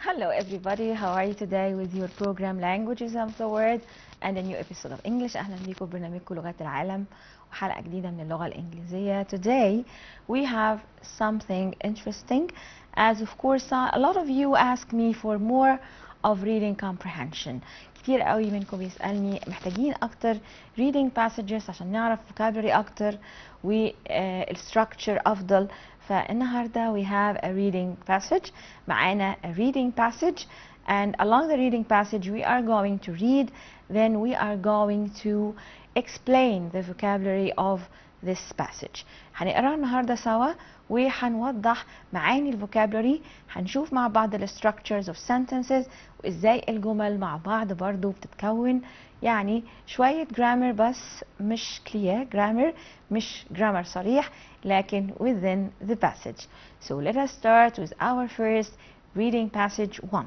Hello everybody, how are you today with your program Languages of the World and a new episode of English. أهلا بيكم ببرنامجكم لغات العالم وحلقة جديدة من اللغة الإنجليزية. Today we have something interesting, as of course a lot of you ask me for more of reading comprehension. كتير قوي منكم بيسألني محتاجين أكتر reading passages عشان نعرف vocabulary أكتر والstructure أفضل. فالنهارده we have a reading passage. معانا a reading passage, and along the reading passage we are going to read, then we are going to explain the vocabulary of this passage. هنقرا النهارده سوا وهنوضح معاني الفوكابلري، هنشوف مع بعض ال structures of sentences وازاي الجمل مع بعض برضو بتتكون، يعني شوية grammar بس مش clear grammar، مش grammar صريح لكن within the passage. So let us start with our first reading passage 1.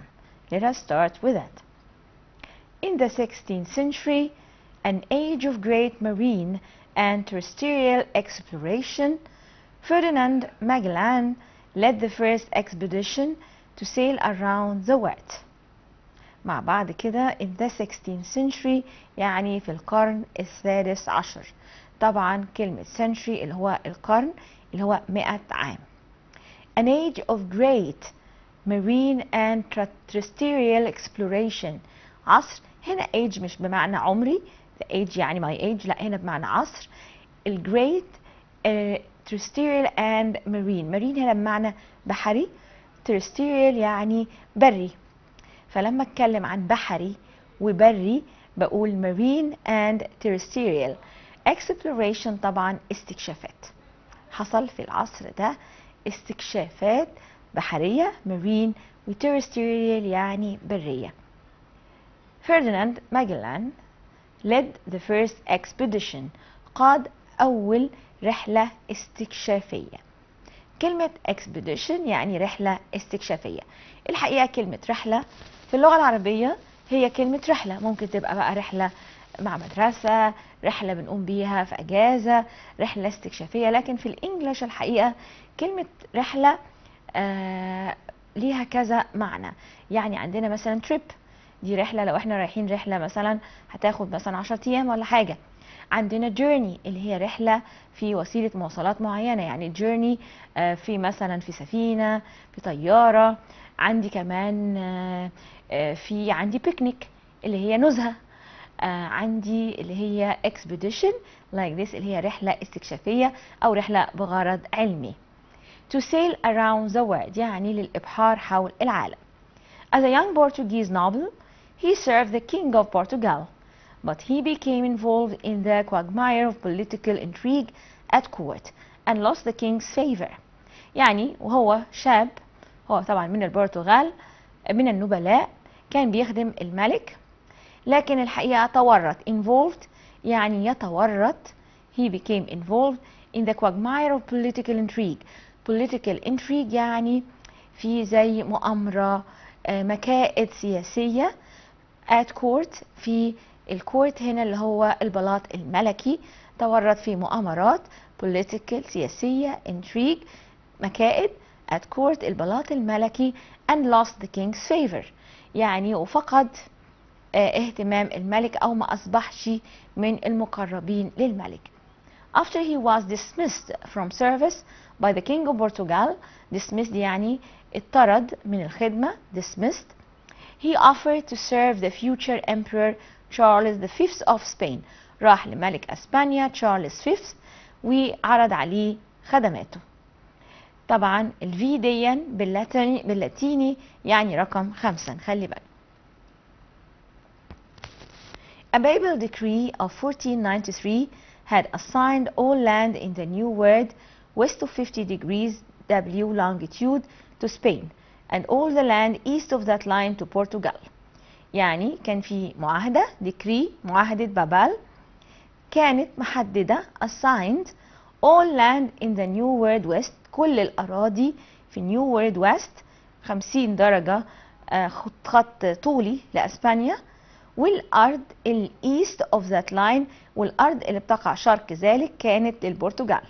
Let us start with that. In the 16th century, an age of great marine and terrestrial exploration, Ferdinand Magellan led the first expedition to sail around the world. مع بعض كده in the 16th century يعني في القرن السادس عشر. طبعا كلمة century اللي هو القرن اللي هو 100 عام. An age of great marine and terrestrial exploration. عصر، هنا age مش بمعنى عمري the age يعني my age، لا هنا بمعنى عصر. ال great terrestrial and marine. marine هنا بمعنى بحري، terrestrial يعني بري. فلما اتكلم عن بحري وبري بقول marine and terrestrial. exploration طبعا استكشافات، حصل في العصر ده استكشافات بحرية marine و terrestrial يعني برية. Ferdinand Magellan led the first expedition. قاد أول رحلة استكشافية. كلمة expedition يعني رحلة استكشافية. الحقيقة كلمة رحلة في اللغة العربية هي كلمة رحلة، ممكن تبقى بقى رحلة مع مدرسة، رحلة بنقوم بيها في أجازة، رحلة استكشافية. لكن في الإنجليش الحقيقة كلمة رحلة ليها كذا معنى. يعني عندنا مثلا trip، دي رحلة لو احنا رايحين رحلة مثلا هتاخد مثلا 10 أيام ولا حاجة. عندنا journey اللي هي رحلة في وسيلة مواصلات معينة، يعني journey في مثلا في سفينة، في طيارة. عندي كمان عندي picnic اللي هي نزهة. عندي اللي هي expedition like this اللي هي رحلة استكشافية أو رحلة بغرض علمي. To sail around the world يعني للإبحار حول العالم. As a young Portuguese noble, he served the king of Portugal, but he became involved in the quagmire of political intrigue at court and lost the king's favor. يعني وهو شاب، هو طبعا من البرتغال، من النبلاء، كان بيخدم الملك، لكن الحقيقة تورط involved يعني يتورط. he became involved in the quagmire of political intrigue. political intrigue يعني في زي مؤامرة، مكائد سياسية. at court في الكورت هنا اللي هو البلاط الملكي، تورط في مؤامرات political سياسية intrigue مكائد at court البلاط الملكي and lost the king's favor يعني وفقد اهتمام الملك أو ما أصبحش من المقربين للملك. After he was dismissed from service by the king of Portugal, dismissed يعني اتطرد من الخدمة dismissed, he offered to serve the future emperor Charles V of Spain. راح لملك أسبانيا تشارلز V وعرض عليه خدماته. طبعا الفي ديا باللاتيني يعني رقم 5، نخلي بالك. A papal decree of 1493 had assigned all land in the New World west of 50 degrees W longitude to Spain and all the land east of that line to Portugal. يعني كان في معاهدة decree معاهدة بابال كانت محددة assigned all land in the New World West كل الأراضي في New World West 50 درجة خط طولي لأسبانيا، والأرض الإيست of that line والأرض اللي بتقع شرق ذلك كانت للبرتغال.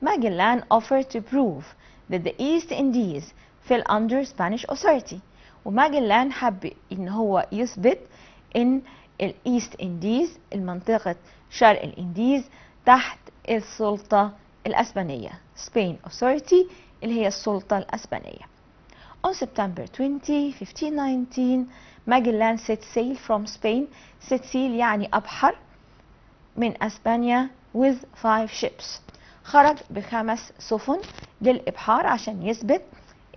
Magellan offered to prove that the East Indies fell under Spanish authority وماجلان حب ان هو يثبت ان الايست انديز، المنطقة شرق الانديز، تحت السلطة الاسبانية Spain Authority اللي هي السلطة الاسبانية. On September 20, 1519 ماجلان set sail from Spain. set sail يعني أبحر من أسبانيا with 5 ships. خرج ب5 سفن للإبحار عشان يثبت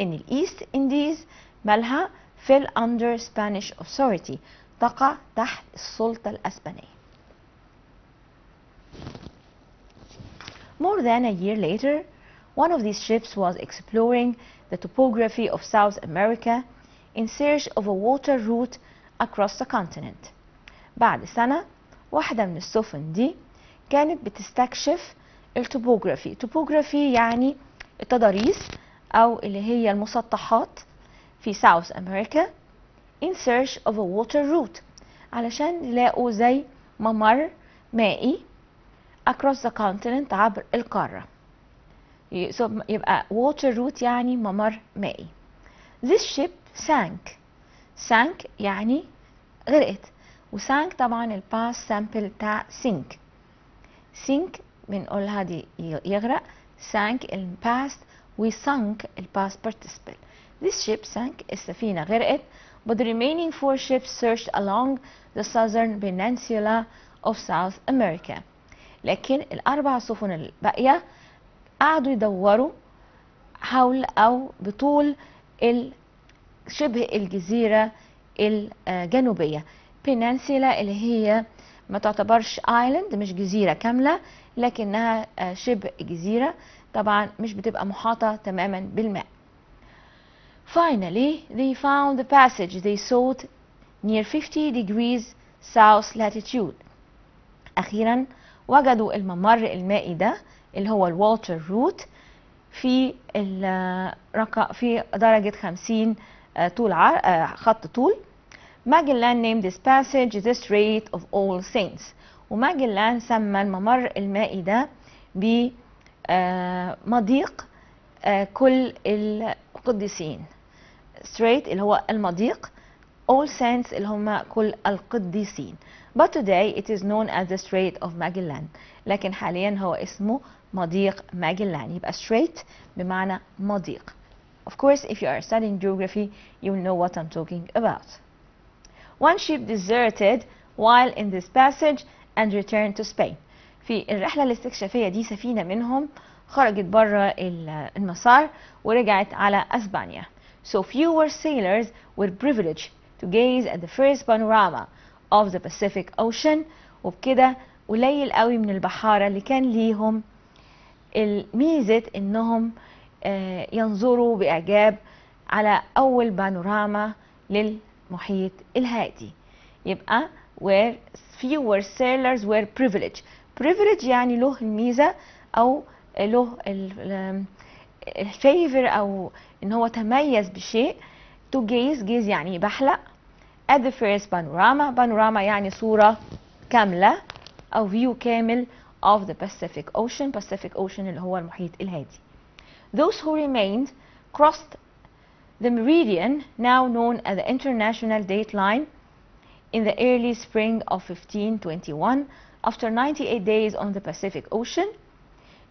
إن الإيست إنديز مالها fell under Spanish authority، تقع تحت السلطة الأسبانية. More than a year later, one of these ships was exploring the topography of South America in search of a water route across the continent. بعد سنة واحدة من السفن دي كانت بتستكشف التوبوغرافي. توبوغرافي يعني التضاريس أو اللي هي المسطحات في South America in search of a water route علشان يلاقوا زي ممر مائي across the continent عبر القارة. يبقى water route يعني ممر مائي. This ship sank يعني غرقت، وسانك طبعا الباست سامبل بتاع sink بنقولها دي يغرق، sank الباست وsunk الباست participle. This ship sank، السفينة غرقت، but the remaining 4 ships searched along the southern peninsula of South America. لكن ال4 سفن الباقية قعدوا يدوروا حول أو بطول شبه الجزيرة الجنوبية. peninsula اللي هي ما تعتبرش island، مش جزيرة كاملة لكنها شبه جزيرة، طبعا مش بتبقى محاطة تماما بالماء. Finally, they found the passage they sought near 50 degrees south latitude. أخيرا وجدوا الممر المائي ده اللي هو الوالتر روت في في درجة 50 طول خط طول. ماجلان named this passage the Strait of All Saints. وماجلان سمى الممر المائي ده بمضيق كل القديسين. Strait اللي هو المضيق، All Saints اللي هم كل القديسين. But today it is known as the Strait of Magellan. لكن حاليا هو اسمه مضيق ماجلان. يبقى Strait بمعنى مضيق. Of course, if you are studying geography, you will know what I'm talking about. One ship deserted while in this passage and returned to Spain. في الرحلة الاستكشافية دي سفينة منهم خرجت بره المسار ورجعت على أسبانيا. So fewer sailors were privileged to gaze at the first panorama of the Pacific Ocean. وبكده قليل قوي من البحارة اللي كان ليهم الميزة انهم ينظروا بإعجاب على أول بانوراما للمحيط الهادي. يبقى where fewer sailors were privileged. privilege يعني له الميزة أو له الفيفر أو إن هو تميز بشيء. to gaze يعني بحلق. at the first panorama. panorama يعني صورة كاملة أو view كامل of the Pacific Ocean. Pacific Ocean اللي هو المحيط الهادي. Those who remained crossed the meridian now known as the international dateline in the early spring of 1521 after 98 days on the Pacific Ocean.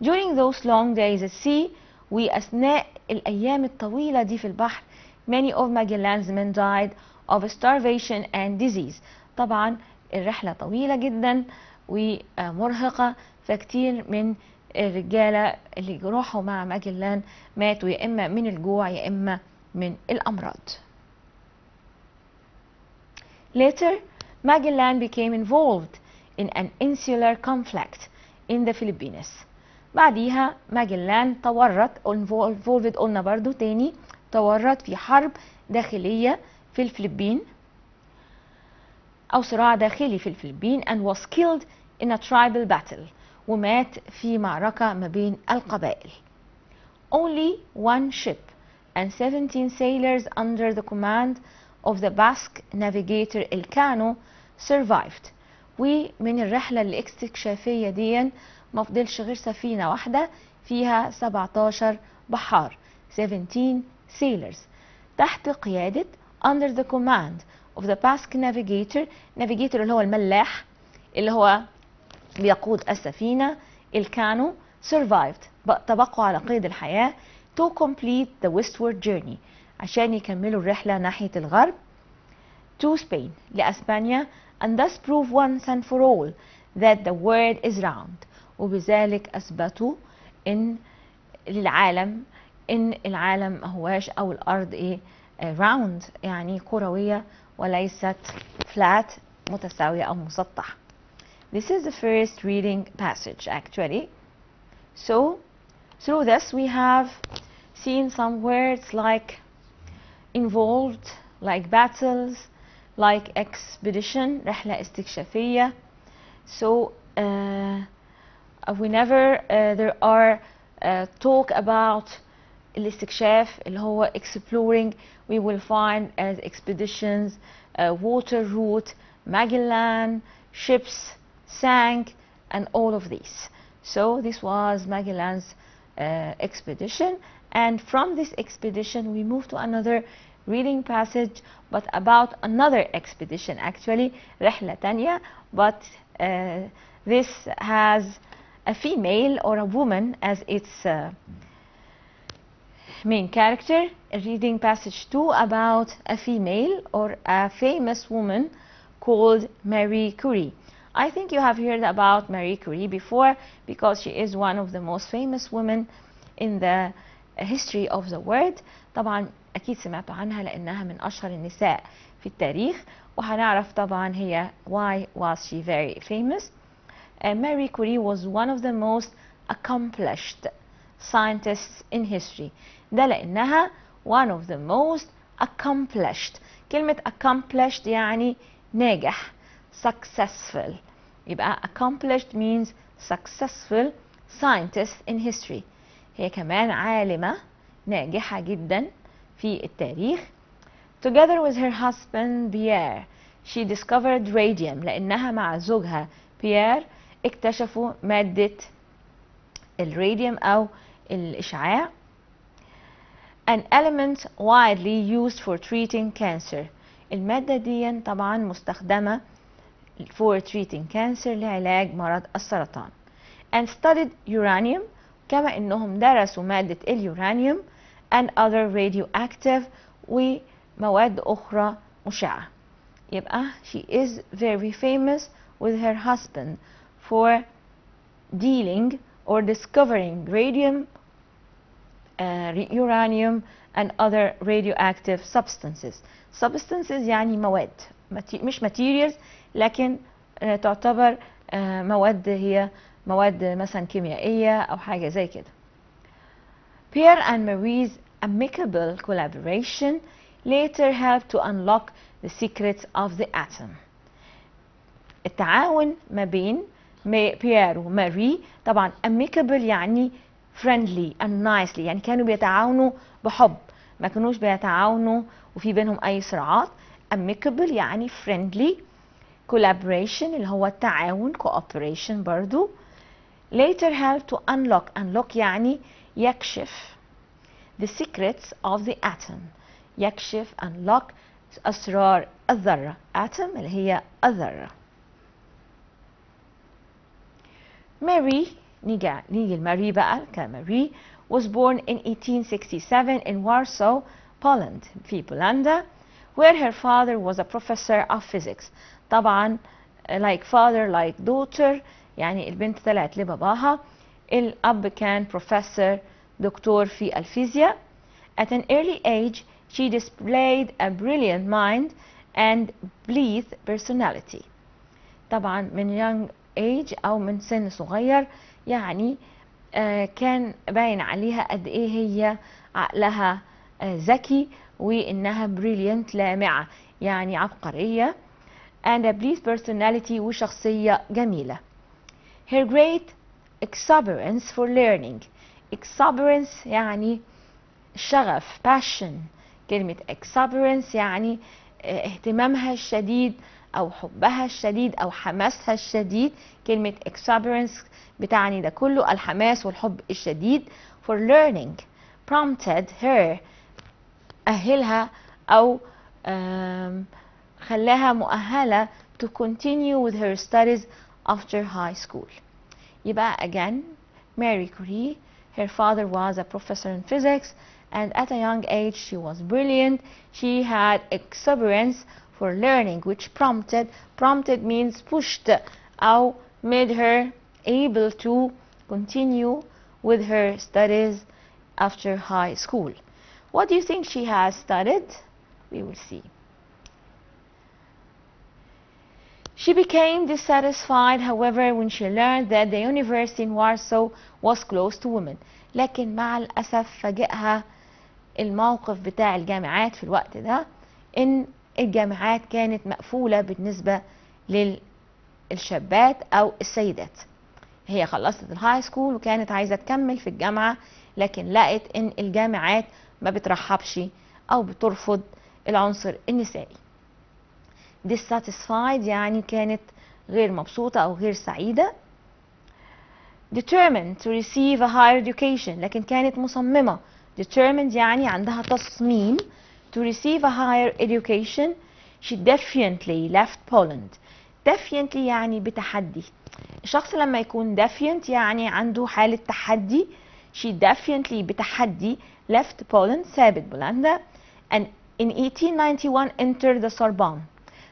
During those long days at sea, وأثناء الأيام الطويلة دي في البحر, many of Magellan's men died of starvation and disease. طبعا الرحلة طويلة جدا ومرهقة، فكتير من الرجالة اللي راحوا مع ماجلان ماتوا يا إما من الجوع يا إما من الأمراض. Later, Magellan became involved in an insular conflict in the Philippines. بعديها ماجلان تورط involved قلنا برضو تاني تورط في حرب داخلية في الفلبين أو صراع داخلي في الفلبين and was killed in a tribal battle. ومات في معركة ما بين القبائل. Only one ship and 17 sailors under the command of the Basque navigator Elcano survived. ومن الرحلة الاستكشافية دي ما فضلش غير سفينة واحدة فيها 17 بحار 17 sailors تحت قيادة under the command of the Basque navigator. navigator اللي هو الملاح اللي هو بيقود السفينة الكانو. survived تبقوا على قيد الحياة to complete the westward journey عشان يكملوا الرحلة ناحية الغرب to Spain لأسبانيا and thus prove once and for all that the world is round. وبذلك أثبتوا إن للعالم إن العالم ما هواش أو الأرض إيه round يعني كروية وليست flat متساوية أو مسطحة. This is the first reading passage actually. So through this we have seen some words like involved, like battles, like expedition رحلة استكشافية. So whenever there are talk about الاستكشاف اللي هو exploring, we will find as expeditions, water route, Magellan, ships sank, and all of these. So this was Magellan's expedition, and from this expedition we move to another reading passage but about another expedition actually رحلة تانية, but this has a female or a woman as its main character. Reading passage 2 about a female or a famous woman called Marie Curie. I think you have heard about Marie Curie before because she is one of the most famous women in the history of the world. طبعا أكيد سمعتوا عنها لأنها من أشهر النساء في التاريخ, وهنعرف طبعا هي why was she very famous. Marie Curie was one of the most accomplished scientists in history. ده لأنها one of the most accomplished. كلمة accomplished يعني ناجح, successful. يبقى accomplished means successful scientist in history. هي كمان عالمة ناجحة جدا في التاريخ. Together with her husband Pierre, she discovered radium. لأنها مع زوجها بيير اكتشفوا مادة الراديوم أو الإشعاع. An element widely used for treating cancer. المادة دي طبعا مستخدمة for treating cancer لعلاج مرض السرطان. And studied uranium, كما إنهم درسوا مادة اليورانيوم and other radioactive ومواد أخرى مشعة. يبقى she is very famous with her husband for dealing or discovering radium, uranium and other radioactive substances. Substances يعني مواد, مش materials لكن تعتبر مواد, هي مواد مثلا كيميائية أو حاجة زي كده. Pierre and Marie's amicable collaboration later helped to unlock the secrets of the atom. التعاون ما بين بيير وماري طبعا amicable يعني friendly and nicely, يعني كانوا بيتعاونوا بحب, ما كانوش بيتعاونوا وفي بينهم أي صراعات. amicable يعني friendly, collaboration اللي هو التعاون, cooperation برضو. later helped to unlock يعني يكشف the secrets of the atom, يكشف unlock أسرار الذرة. atom اللي هي الذرة. ماري, نيجي لماري بقى كماري, was born in 1867 in Warsaw, Poland, في بولندا, where her father was a professor of physics. طبعا like father like daughter, يعني البنت طلعت لباباها. الأب كان professor, دكتور في الفيزياء. At an early age she displayed a brilliant mind and blithe personality. طبعا من young age أو من سن صغير يعني كان باين عليها قد إيه هي عقلها ذكي وإنها brilliant لامعة يعني عبقرية, and a blithe personality وشخصية جميلة. Her great exuberance for learning. exuberance يعني شغف, passion. كلمة exuberance يعني اهتمامها الشديد أو حبها الشديد أو حماسها الشديد. كلمة exuberance بتعني ده كله, الحماس والحب الشديد. for learning prompted her, أهلها أو خلاها مؤهلة to continue with her studies after high school. يبقى again Marie Curie, her father was a professor in physics, and at a young age she was brilliant. She had exuberance for learning, which prompted means pushed أو made her able to continue with her studies after high school. What do you think she has studied? We will see. She became dissatisfied, however, when she learned that the university in Warsaw was closed to women. لكن مع الأسف فاجئها الموقف بتاع الجامعات في الوقت ده، إن الجامعات كانت مقفولة بالنسبة للشابات أو السيدات. هي خلصت الهاي سكول وكانت عايزة تكمل في الجامعة، لكن لقت إن الجامعات ما بترحبش أو بترفض العنصر النسائي. dissatisfied يعني كانت غير مبسوطة أو غير سعيدة. determined to receive a higher education لكن كانت مصممة. determined يعني عندها تصميم. to receive a higher education she defiantly left Poland. defiantly يعني بتحدي. الشخص لما يكون defiant يعني عنده حالة تحدي. she defiantly بتحدي left Poland سابت بولندا and in 1891 entered the Sorbonne.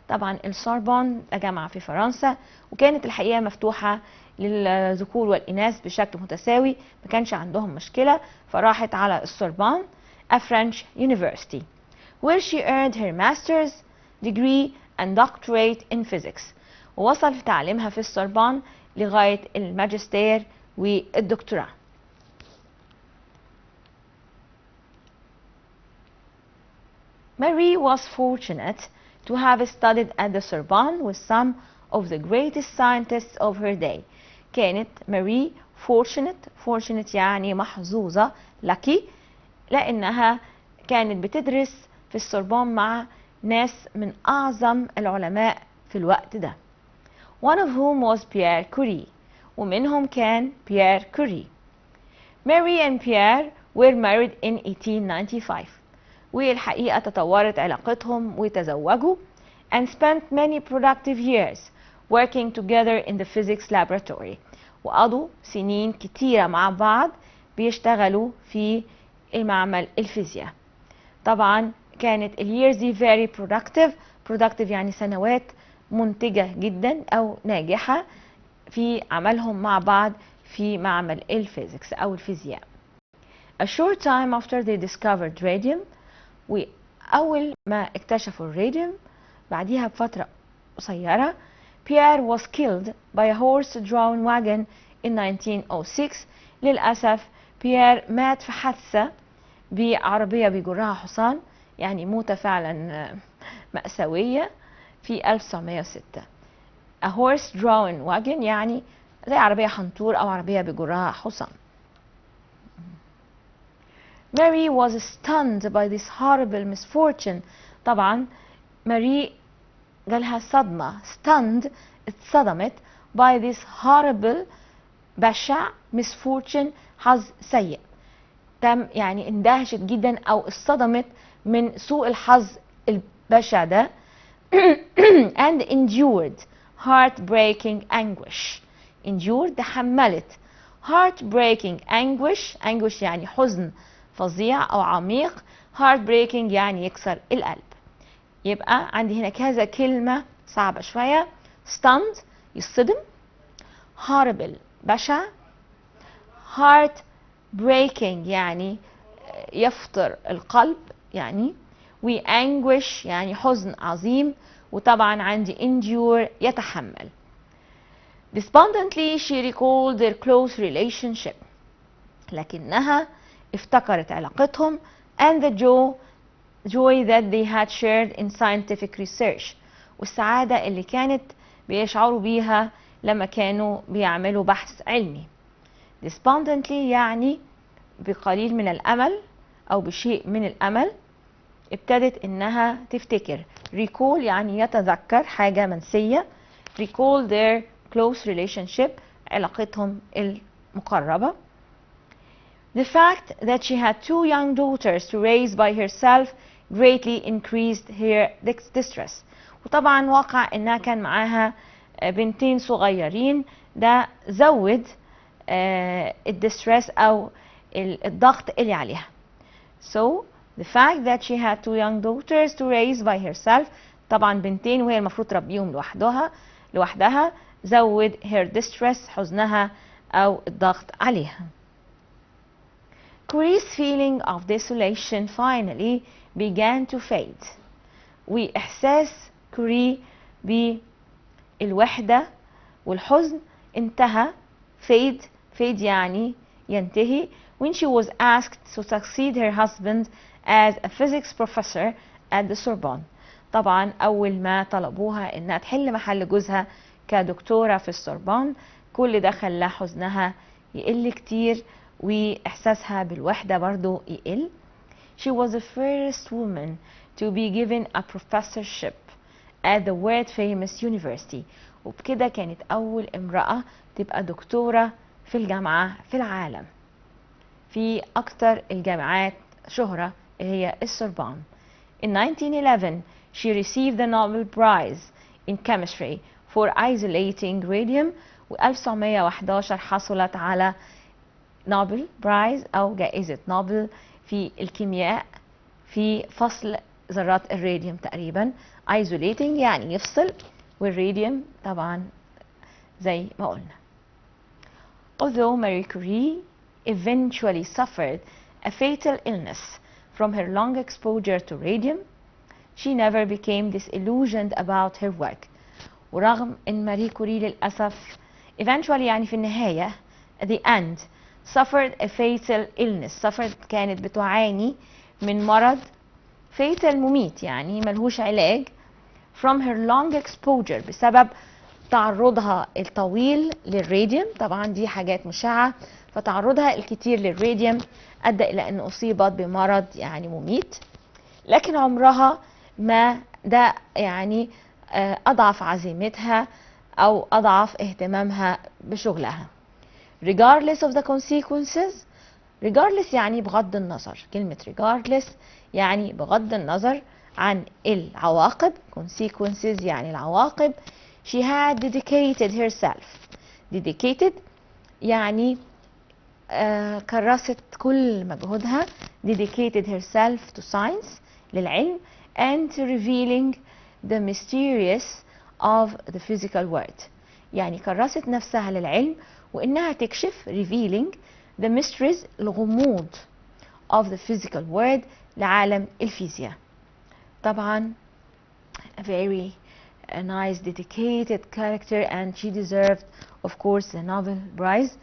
طبعا السوربون جامعة في فرنسا، وكانت الحقيقة مفتوحة للذكور والإناث بشكل متساوي، ما كانش عندهم مشكلة، فراحت على السوربون a French university where she earned her master's degree and doctorate in physics. ووصل في تعليمها في السوربون لغاية الماجستير والدكتوراه. Marie was fortunate to have studied at the Sorbonne with some of the greatest scientists of her day. كانت ماري fortunate يعني محظوظة lucky لأنها كانت بتدرس في السوربون مع ناس من أعظم العلماء في الوقت ده. One of whom was Pierre Curie ومنهم كان بيير كوري. Mary and Pierre were married in 1895 والحقيقة تطورت علاقتهم وتزوجوا and spent many productive years working together in the physics laboratory. وقضوا سنين كتيرة مع بعض بيشتغلوا في المعمل الفيزياء. طبعا كانت years دي very productive يعني سنوات منتجة جدا أو ناجحة في عملهم مع بعض في معمل الفيزيكس أو الفيزياء. A short time after they discovered radium وأول ما اكتشفوا الراديوم بعديها بفترة قصيرة Pierre was killed by a horse-drawn wagon in 1906. للأسف بيير مات في حادثة بعربية بيجرها حصان، يعني موتة فعلا مأساوية في 1906. A horse-drawn wagon يعني زي عربية حنطور أو عربية بيجرها حصان. Mary was stunned by this horrible misfortune. طبعا ماري جالها صدمة stunned اتصدمت by this horrible بشع misfortune حظ سيء. تم يعني اندهشت جدا أو اصطدمت من سوء الحظ البشع ده and endured heartbreaking anguish. endured تحملت heartbreaking anguish يعني حزن فظيع أو عميق. heartbreaking يعني يكسر القلب. يبقى عندي هنا كذا كلمة صعبة شوية. stunned يصطدم، horrible بشع، heartbreaking يعني يفطر القلب يعني، و anguish يعني حزن عظيم، وطبعا عندي endure يتحمل. despondently she recalled their close relationship لكنها افتكرت علاقتهم and the joy that they had shared in scientific research والسعادة اللي كانت بيشعروا بيها لما كانوا بيعملوا بحث علمي. despondently يعني بقليل من الأمل أو بشيء من الأمل ابتدت إنها تفتكر. recall يعني يتذكر حاجة منسية. recall their close relationship علاقتهم المقربة. The fact that she had two young daughters to raise by herself greatly increased her distress. وطبعا واقع انها كان معاها بنتين صغيرين، ده زود الديستريس او الضغط اللي عليها. So the fact that she had 2 young daughters to raise by herself، طبعا بنتين وهي المفروض تربيهم لوحدها زود her distress، حزنها او الضغط عليها. Curie's feeling of desolation finally began to fade. وإحساس كوري بالوحدة والحزن انتهى. fade يعني ينتهي when she was asked to succeed her husband as a physics professor at the Sorbonne. طبعا أول ما طلبوها إنها تحل محل جوزها كدكتورة في السوربون، كل ده خلى حزنها يقل كتير وإحساسها بالوحدة برضو يقل. She was the first woman to be given a professorship at the world famous university. وبكده كانت أول امرأة تبقى دكتورة في الجامعة في العالم، في أكتر الجامعات شهرة هي السوربون. In 1911 she received the Nobel Prize in Chemistry for isolating radium. و 1911 حصلت على نوبل برايز أو جائزة نوبل في الكيمياء في فصل ذرات الراديوم تقريبا. isolating يعني يفصل، والراديوم طبعا زي ما قلنا. Although Marie Curie eventually suffered a fatal illness from her long exposure to radium, she never became disillusioned about her work. ورغم ان ماري كوري للأسف eventually يعني في النهاية at the end suffered a fatal illness. كانت بتعاني من مرض fatal مميت يعني ملهوش علاج from her long exposure بسبب تعرضها الطويل للراديوم. طبعا دي حاجات مشعة، فتعرضها الكتير للراديوم أدى إلى أن أصيبت بمرض يعني مميت، لكن عمرها ما ده يعني أضعف عزيمتها أو أضعف اهتمامها بشغلها. regardless of the consequences. regardless يعني بغض النظر، كلمة regardless يعني بغض النظر عن العواقب. consequences يعني العواقب. she had dedicated herself. dedicated يعني كرست كل مجهودها. dedicated herself to science للعلم and to revealing the mysterious of the physical world. يعني كرست نفسها للعلم وإنها تكشف revealing the mysteries الغموض of the physical world لعالم الفيزياء. طبعا a very nice dedicated character and she deserved of course the Nobel Prize.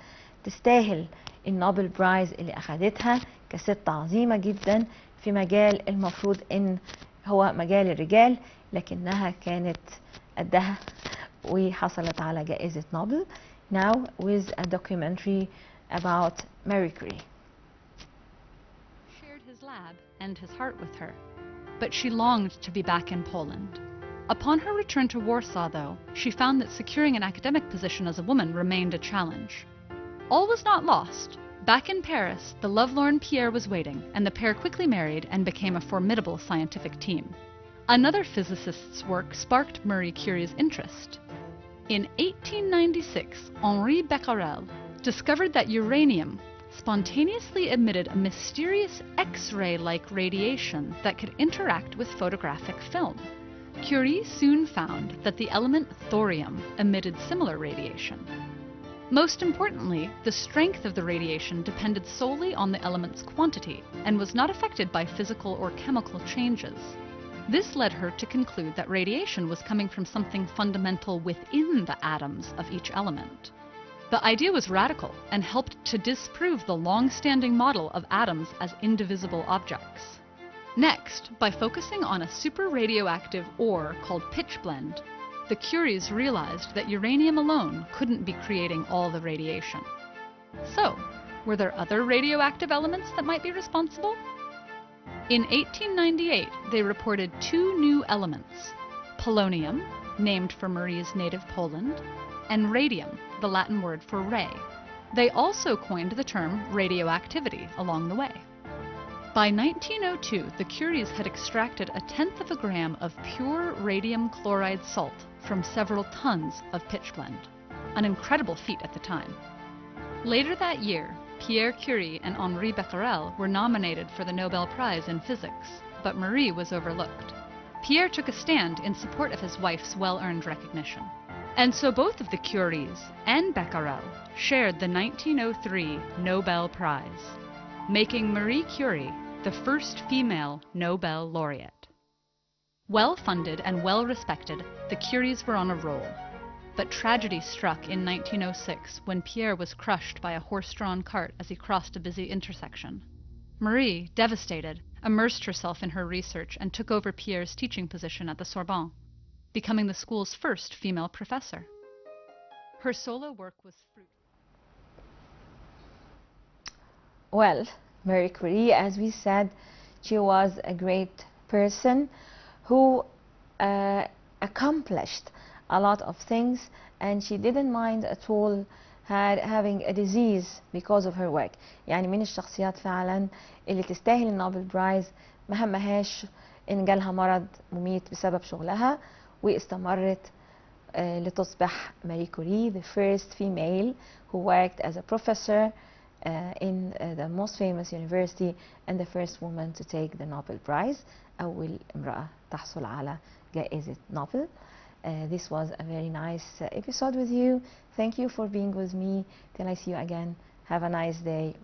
تستاهل النوبل برايز اللي أخدتها كست عظيمة جدا في مجال المفروض إن هو مجال الرجال، لكنها كانت قدها وحصلت على جائزة نوبل. Now with a documentary about Marie Curie. Shared his lab and his heart with her, but she longed to be back in Poland. Upon her return to Warsaw, though, she found that securing an academic position as a woman remained a challenge. All was not lost. Back in Paris, the lovelorn Pierre was waiting, and the pair quickly married and became a formidable scientific team. Another physicist's work sparked Marie Curie's interest. In 1896, Henri Becquerel discovered that uranium spontaneously emitted a mysterious X-ray-like radiation that could interact with photographic film. Curie soon found that the element thorium emitted similar radiation. Most importantly, the strength of the radiation depended solely on the element's quantity and was not affected by physical or chemical changes. This led her to conclude that radiation was coming from something fundamental within the atoms of each element. The idea was radical and helped to disprove the long-standing model of atoms as indivisible objects. Next, by focusing on a super radioactive ore called pitchblende, the Curies realized that uranium alone couldn't be creating all the radiation. So, were there other radioactive elements that might be responsible? In 1898, they reported 2 new elements: polonium, named for Marie's native Poland, and radium, the Latin word for ray. They also coined the term radioactivity along the way. By 1902, the Curies had extracted 1/10 of a gram of pure radium chloride salt from several tons of pitchblende, an incredible feat at the time. Later that year, Pierre Curie and Henri Becquerel were nominated for the Nobel Prize in Physics, but Marie was overlooked. Pierre took a stand in support of his wife's well-earned recognition. And so both of the Curies and Becquerel shared the 1903 Nobel Prize, making Marie Curie the first female Nobel laureate. Well-funded and well-respected, the Curies were on a roll. But tragedy struck in 1906 when Pierre was crushed by a horse-drawn cart as he crossed a busy intersection. Marie, devastated, immersed herself in her research and took over Pierre's teaching position at the Sorbonne, becoming the school's first female professor. Her solo work was fruitful. Well, Marie Curie, as we said, she was a great person who accomplished a lot of things, and she didn't mind at all having a disease because of her work. يعني من الشخصيات فعلا اللي تستاهل النوبل برايز ما همهاش ان جالها مرض مميت بسبب شغلها، واستمرت لتصبح ماري كوري the first female who worked as a professor in the most famous university and the first woman to take the Nobel Prize. أول امرأة تحصل على جائزة نوبل. This was a very nice episode with you. Thank you for being with me. Till I see you again. Have a nice day.